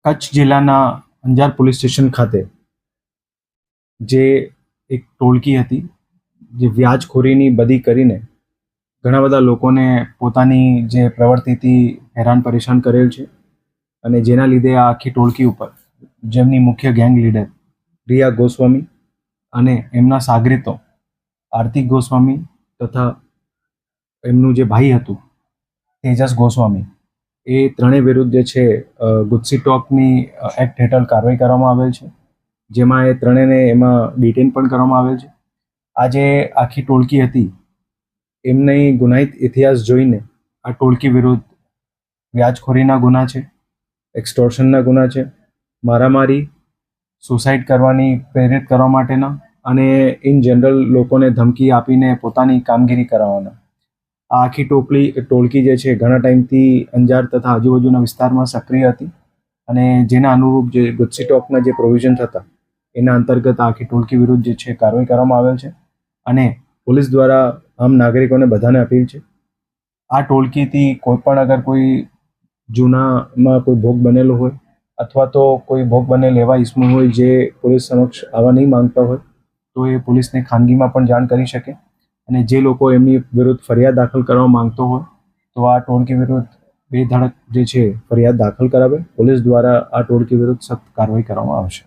કચ્છ જિલ્લાના Anjar police station ખાતે જે એક ટોળકી હતી જે વ્યાજખોરીની બદી કરીને ઘણા બધા લોકોને પોતાની જે પ્રવૃત્તિથી હેરાન પરેશાન કરેલ છે અને જેના લીધે આ આખી ટોળકી ઉપર જેમની મુખ્ય ગેંગ લીડર રિયા ગોસ્વામી અને એમના સાગરીતો આર્તિક ગોસ્વામી તથા એમનું જે ભાઈ હતું તેજસ ગોસ્વામી એ ત્રણેય વિરુદ્ધ જે છે ગુજસી ટોકની એક્ટ હેઠળ કાર્યવાહી કરવામાં આવેલ છે, જેમાં એ ત્રણેયને એમાં ડિટેન પણ કરવામાં આવેલ છે. આ જે આખી ટોળકી હતી એમની ગુનાહિત ઇતિહાસ જોઈને આ ટોળકી વિરુદ્ધ વ્યાજખોરીના ગુના છે, એક્સટોર્શનના ગુના છે, મારામારી, સુસાઇડ કરવાની પ્રેરિત કરવા માટેના અને ઇન જનરલ લોકોને ધમકી આપીને પોતાની કામગીરી કરાવવાના. આ આખી ટોળકી જે છે ઘણા ટાઈમથી અંજાર તથા આજુબાજુના વિસ્તારમાં સક્રિય હતી અને જેના અનુરૂપ જે ગુજસી ટોકના જે પ્રોવિઝન્સ હતા એના અંતર્ગત આખી ટોળકી વિરુદ્ધ જે છે કાર્યવાહી કરવામાં આવેલ છે અને પોલીસ દ્વારા આમ નાગરિકોને બધાને અપીલ છે, આ ટોળકીથી કોઈ પણ અગર કોઈ જૂનામાં કોઈ ભોગ બનેલો હોય અથવા તો કોઈ ભોગ બનેલ એવા ઇસમો હોય જે પોલીસ સમક્ષ આવવા નહીં માંગતા હોય તો એ પોલીસને ખાનગીમાં પણ જાણ કરી શકે અને જે લોકો એમની વિરુદ્ધ ફરિયાદ દાખલ કરવા માંગતો હોય તો આ ટોળકી વિરુદ્ધ બેધડક જે છે ફરિયાદ દાખલ કરાવે. પોલીસ દ્વારા આ ટોળકી વિરુદ્ધ સખ્ત કાર્યવાહી કરવામાં આવશે.